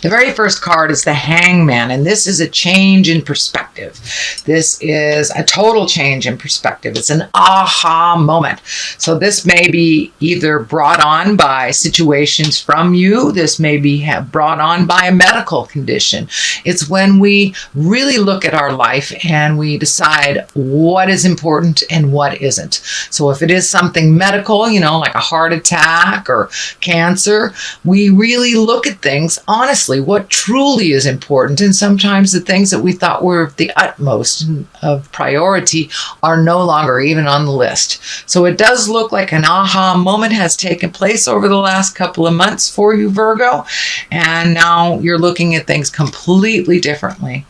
The very first card is the Hangman, and this is a change in perspective. This is a total change in perspective. It's an aha moment. So this may be either brought on by situations from you. This may be brought on by a medical condition. It's when we really look at our life and we decide what is important and what isn't. So if it is something medical, you know, like a heart attack or cancer, we really look at things honestly, what truly is important. And sometimes the things that we thought were of the utmost of priority are no longer even on the list. So it does look like an aha moment has taken place over the last couple of months for you, Virgo. And now you're looking at things completely differently.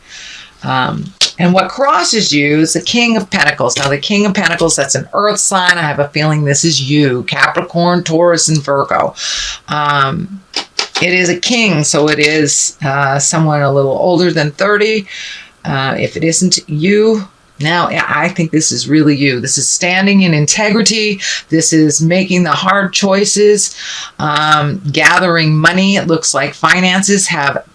And what crosses you is the King of Pentacles. Now, the King of Pentacles, that's an earth sign. I have a feeling this is you, Capricorn, Taurus, and Virgo. It is a king, so it is someone a little older than 30. If it isn't you, now I think this is really you. This is standing in integrity. This is making the hard choices, gathering money. It looks like finances have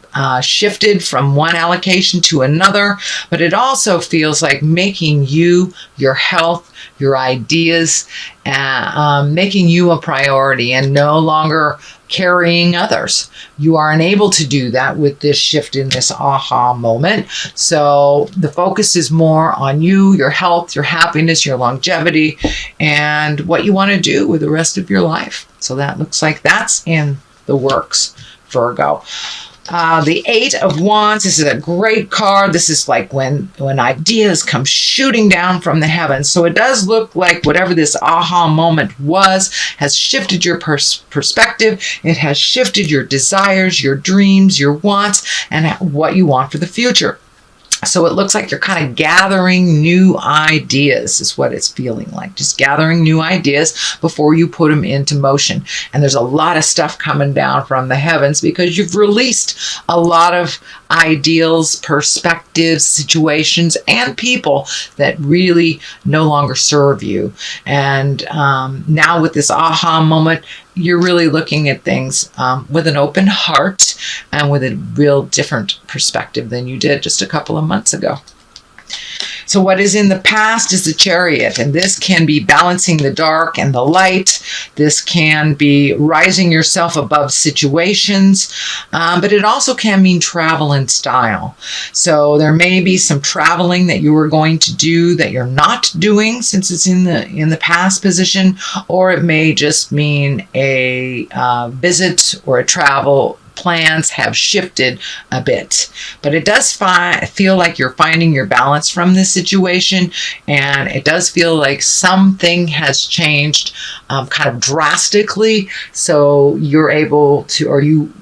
shifted from one allocation to another, but it also feels like making you, your health, your ideas, making you a priority and no longer carrying others. You are unable to do that with this shift in this aha moment. So the focus is more on you, your health, your happiness, your longevity, and what you want to do with the rest of your life. So that looks like that's in the works, Virgo. The Eight of Wands, this is a great card. This is like when ideas come shooting down from the heavens. So it does look like whatever this aha moment was has shifted your perspective. It has shifted your desires, your dreams, your wants, and what you want for the future. So it looks like you're kind of gathering new ideas is what it's feeling like. Just gathering new ideas before you put them into motion. And there's a lot of stuff coming down from the heavens because you've released a lot of ideals, perspectives, situations, and people that really no longer serve you. And now with this aha moment, you're really looking at things with an open heart and with a real different perspective than you did just a couple of months ago. So what is in the past is the Chariot, and this can be balancing the dark and the light. This can be rising yourself above situations, but it also can mean travel and style. So there may be some traveling that you were going to do that you're not doing since it's in the past position, or it may just mean a visit or a travel plans have shifted a bit, but it does feel like you're finding your balance from this situation, and it does feel like something has changed kind of drastically, so you're able to, or you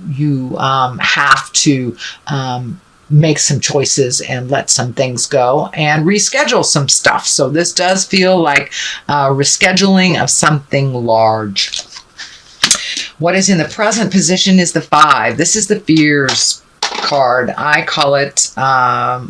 have to make some choices and let some things go and reschedule some stuff. So this does feel like rescheduling of something large. What is in the present position is the 5. This is the fears card. I call it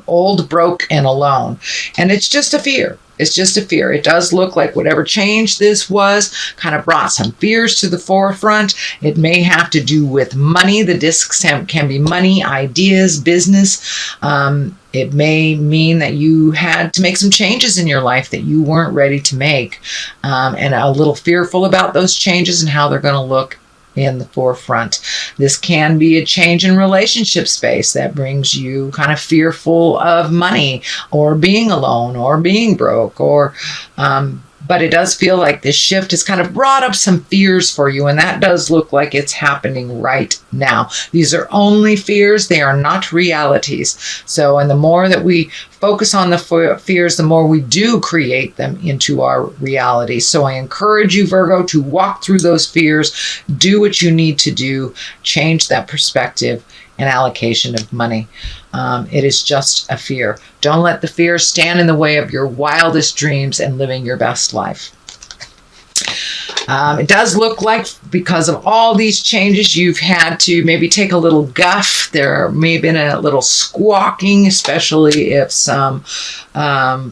old, broke, and alone. And it's just a fear. It's just a fear. It does look like whatever change this was kind of brought some fears to the forefront. It may have to do with money. The discs can be money, ideas, business. It may mean that you had to make some changes in your life that you weren't ready to make, and a little fearful about those changes and how they're going to look in the forefront. This can be a change in relationship space that brings you kind of fearful of money or being alone or being broke, or but it does feel like this shift has kind of brought up some fears for you, and that does look like it's happening right now. These are only fears. They are not realities. So, and the more that we focus on the fears, the more we do create them into our reality. So I encourage you, Virgo, to walk through those fears, do what you need to do, change that perspective and allocation of money. It is just a fear. Don't let the fear stand in the way of your wildest dreams and living your best life. It does look like because of all these changes, you've had to maybe take a little guff. There may have been a little squawking, especially if some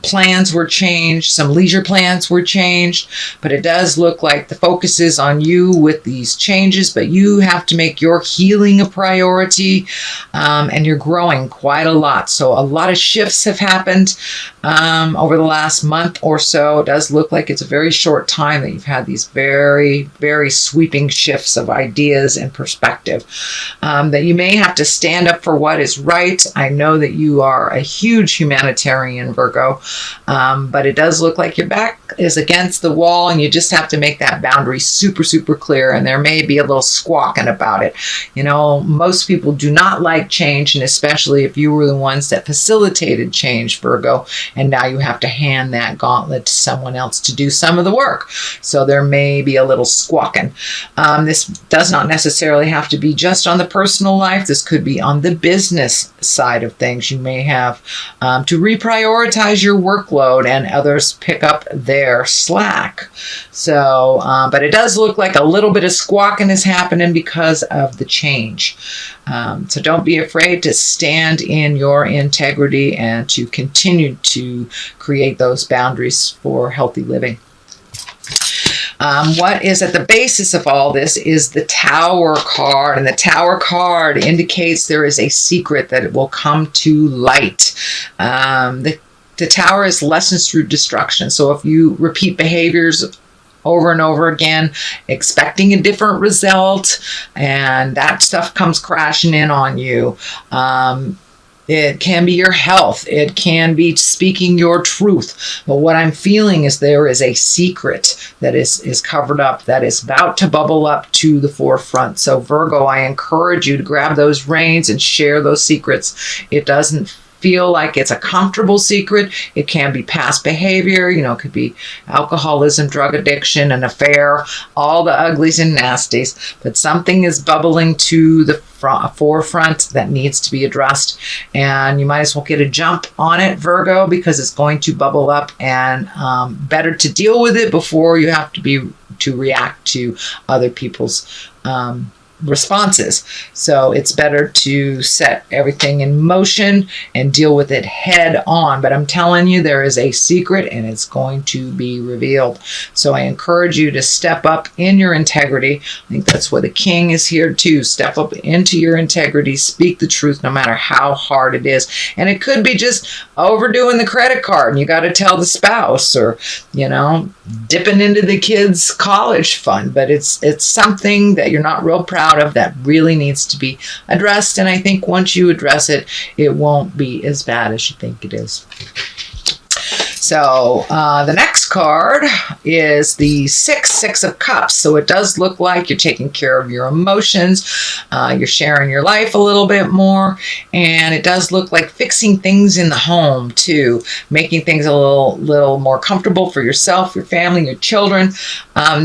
plans were changed, some leisure plans were changed. But it does look like the focus is on you with these changes, but you have to make your healing a priority, and you're growing quite a lot. So a lot of shifts have happened over the last month or so. It does look like it's a very short time that you've had these very, very sweeping shifts of ideas and perspective, that you may have to stand up for what is right. I know that you are a huge humanitarian, Virgo, but it does look like your back is against the wall, and you just have to make that boundary super, super clear, and there may be a little squawking about it. You know, most people do not like change, and especially if you were the ones that facilitated change, Virgo, and now you have to hand that gauntlet to someone else to do some of the work. So there may be a little squawking. This does not necessarily have to be just on the personal life. This could be on the business side of things. You may have to reprioritize your workload, and others pick up their slack. So, but it does look like a little bit of squawking is happening because of the change. So don't be afraid to stand in your integrity and to continue to create those boundaries for healthy living. What is at the basis of all this is the Tower card, and the Tower card indicates there is a secret that it will come to light. The Tower is lessons through destruction. So if you repeat behaviors over and over again, expecting a different result, and that stuff comes crashing in on you. It can be your health. It can be speaking your truth. But what I'm feeling is there is a secret that is covered up, that is about to bubble up to the forefront. So Virgo, I encourage you to grab those reins and share those secrets. It doesn't feel like it's a comfortable secret. It can be past behavior, you know, it could be alcoholism, drug addiction, an affair, all the uglies and nasties, but something is bubbling to the forefront that needs to be addressed, and you might as well get a jump on it, Virgo, because it's going to bubble up, and better to deal with it before you have to react to other people's responses. So it's better to set everything in motion and deal with it head on. But I'm telling you, there is a secret, and it's going to be revealed. So I encourage you to step up in your integrity. I think that's what the King is here to step up into your integrity, speak the truth no matter how hard it is. And it could be just overdoing the credit card, and you got to tell the spouse, or, you know, dipping into the kids' college fund. But it's something that you're not real proud of, that really needs to be addressed. And I think once you address it, it won't be as bad as you think it is. So the next card is the Six of Cups. So it does look like you're taking care of your emotions. You're sharing your life a little bit more. And it does look like fixing things in the home too, making things a little more comfortable for yourself, your family, your children.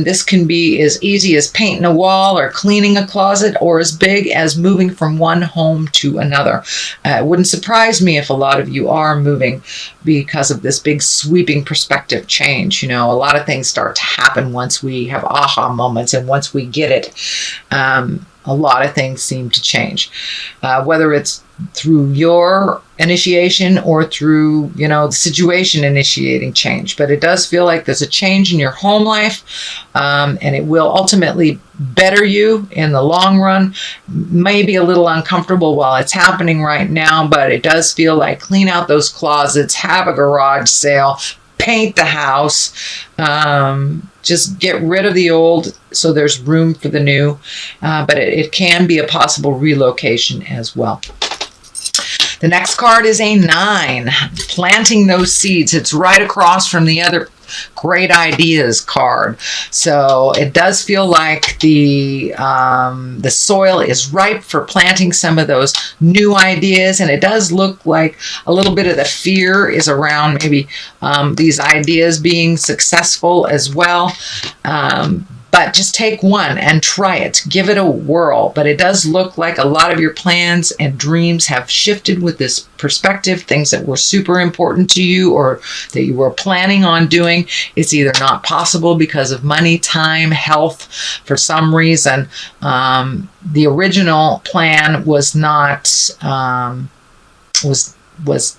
This can be as easy as painting a wall or cleaning a closet, or as big as moving from one home to another. It wouldn't surprise me if a lot of you are moving because of this big sweeping perspective change. You know, a lot of things start to happen once we have aha moments, and once we get it, a lot of things seem to change, whether it's through your initiation or through, you know, the situation initiating change. But it does feel like there's a change in your home life, and it will ultimately better you in the long run. Maybe a little uncomfortable while it's happening right now, but it does feel like clean out those closets, have a garage sale, paint the house, just get rid of the old so there's room for the new. But it can be a possible relocation as well. The next card is a 9, planting those seeds. It's right across from the other great ideas card. So it does feel like the soil is ripe for planting some of those new ideas, and it does look like a little bit of the fear is around maybe these ideas being successful as well. But just take one and try it. Give it a whirl. But it does look like a lot of your plans and dreams have shifted with this perspective. Things that were super important to you or that you were planning on doing, it's either not possible because of money, time, health. For some reason, the original plan was not was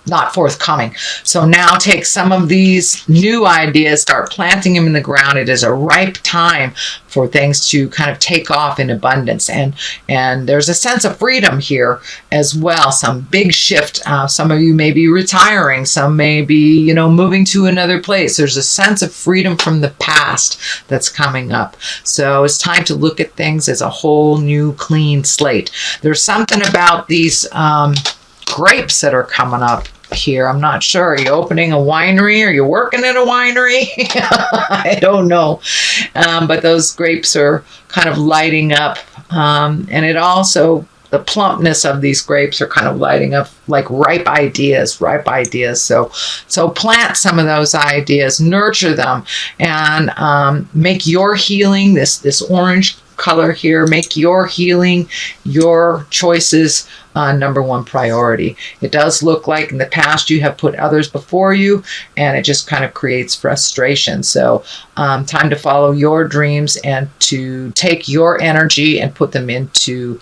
not forthcoming. So now take some of these new ideas, start planting them in the ground. It is a ripe time for things to kind of take off in abundance. And there's a sense of freedom here as well. Some big shift. Some of you may be retiring. Some may be, moving to another place. There's a sense of freedom from the past that's coming up. So it's time to look at things as a whole new clean slate. There's something about these grapes that are coming up here. I'm not sure. Are you opening a winery? Are you working at a winery? I don't know. But those grapes are kind of lighting up. And it also, the plumpness of these grapes are kind of lighting up like ripe ideas. So plant some of those ideas, nurture them, and make your healing, this orange color here, make your healing, your choices number one priority. It does look like in the past you have put others before you, and it just kind of creates frustration. So time to follow your dreams and to take your energy and put them into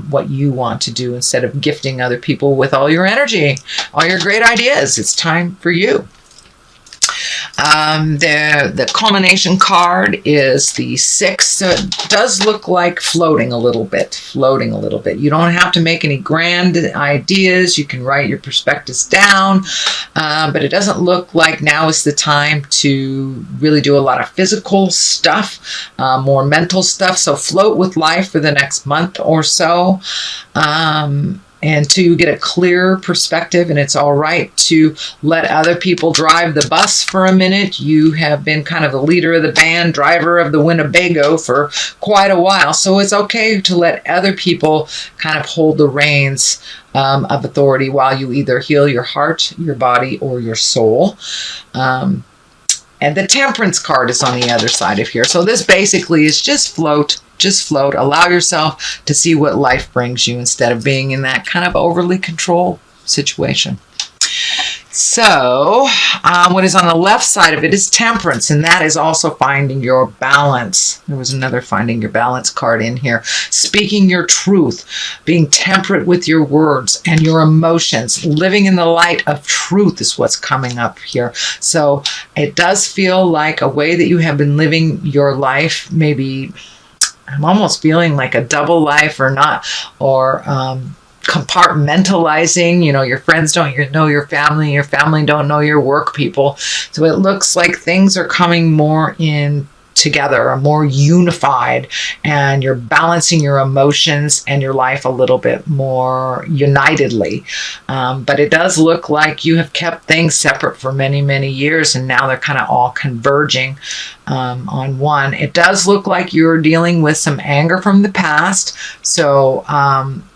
what you want to do instead of gifting other people with all your energy, all your great ideas. It's time for you. The culmination card is the 6. So it does look like floating a little bit. You don't have to make any grand ideas. You can write your perspectives down, but it doesn't look like now is the time to really do a lot of physical stuff, more mental stuff. So float with life for the next month or so. And to get a clear perspective, and it's all right to let other people drive the bus for a minute. You have been kind of the leader of the band, driver of the Winnebago for quite a while. So it's okay to let other people kind of hold the reins of authority while you either heal your heart, your body, or your soul. And the Temperance card is on the other side of here. So this basically is just float. Just float. Allow yourself to see what life brings you instead of being in that kind of overly controlled situation. So what is on the left side of it is Temperance, and that is also finding your balance. There was another finding your balance card in here. Speaking your truth, being temperate with your words and your emotions, living in the light of truth is what's coming up here. So it does feel like a way that you have been living your life, maybe I'm almost feeling like a double life or not, or compartmentalizing. Your friends don't know your family don't know your work people. So it looks like things are coming more in together, are more unified, and you're balancing your emotions and your life a little bit more unitedly. But it does look like you have kept things separate for many, many years, and now they're kind of all converging on one. It does look like you're dealing with some anger from the past. So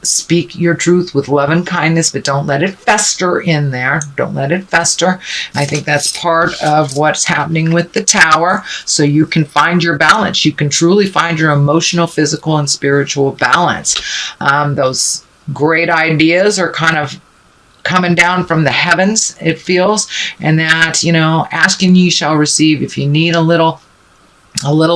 speak your truth with love and kindness, but don't let it fester in there. Don't let it fester. I think that's part of what's happening with the Tower. So you can find your balance. You can truly find your emotional, physical, and spiritual balance. Those great ideas are kind of coming down from the heavens, it feels, and that, ask and ye shall receive. If you need a little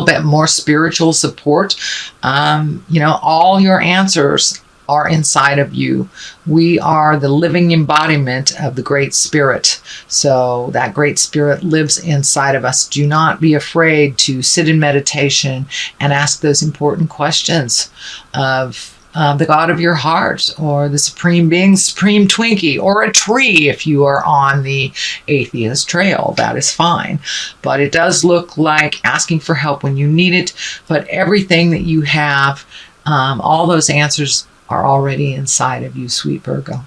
bit more spiritual support, all your answers are inside of you. We are the living embodiment of the Great Spirit. So that Great Spirit lives inside of us. Do not be afraid to sit in meditation and ask those important questions of the God of your heart, or the Supreme Being, Supreme Twinkie, or a tree if you are on the atheist trail. That is fine. But it does look like asking for help when you need it. But everything that you have, all those answers are already inside of you, sweet Virgo.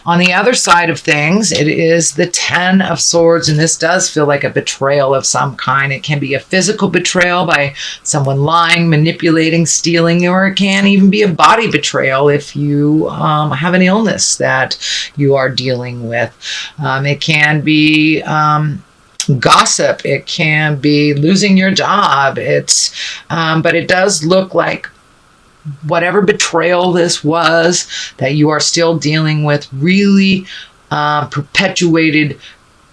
On the other side of things, it is the 10 of Swords, and this does feel like a betrayal of some kind. It can be a physical betrayal by someone lying, manipulating, stealing, or it can even be a body betrayal if you have an illness that you are dealing with. It can be gossip. It can be losing your job. But it does look like whatever betrayal this was that you are still dealing with really perpetuated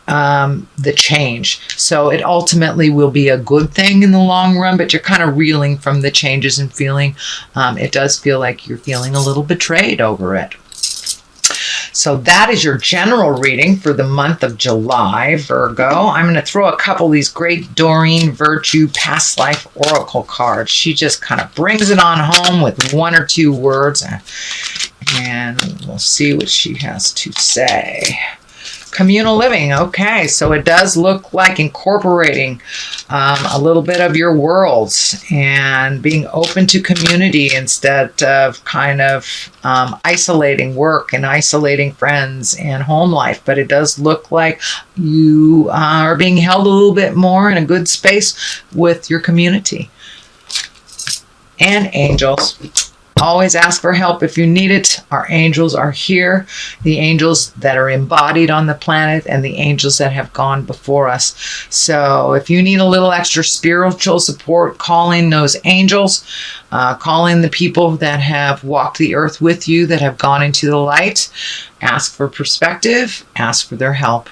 the change. So it ultimately will be a good thing in the long run, but you're kind of reeling from the changes and feeling, it does feel like you're feeling a little betrayed over it. So that is your general reading for the month of July, Virgo. I'm going to throw a couple of these great Doreen Virtue past life oracle cards. She just kind of brings it on home with one or two words, and we'll see what she has to say. Communal living. Okay, so it does look like incorporating a little bit of your worlds and being open to community instead of kind of isolating work and isolating friends and home life. But it does look like you are being held a little bit more in a good space with your community. And angels. Always ask for help if you need it. Our angels are here. The angels that are embodied on the planet and the angels that have gone before us. So if you need a little extra spiritual support, call in those angels. Call in the people that have walked the earth with you, that have gone into the light. Ask for perspective. Ask for their help.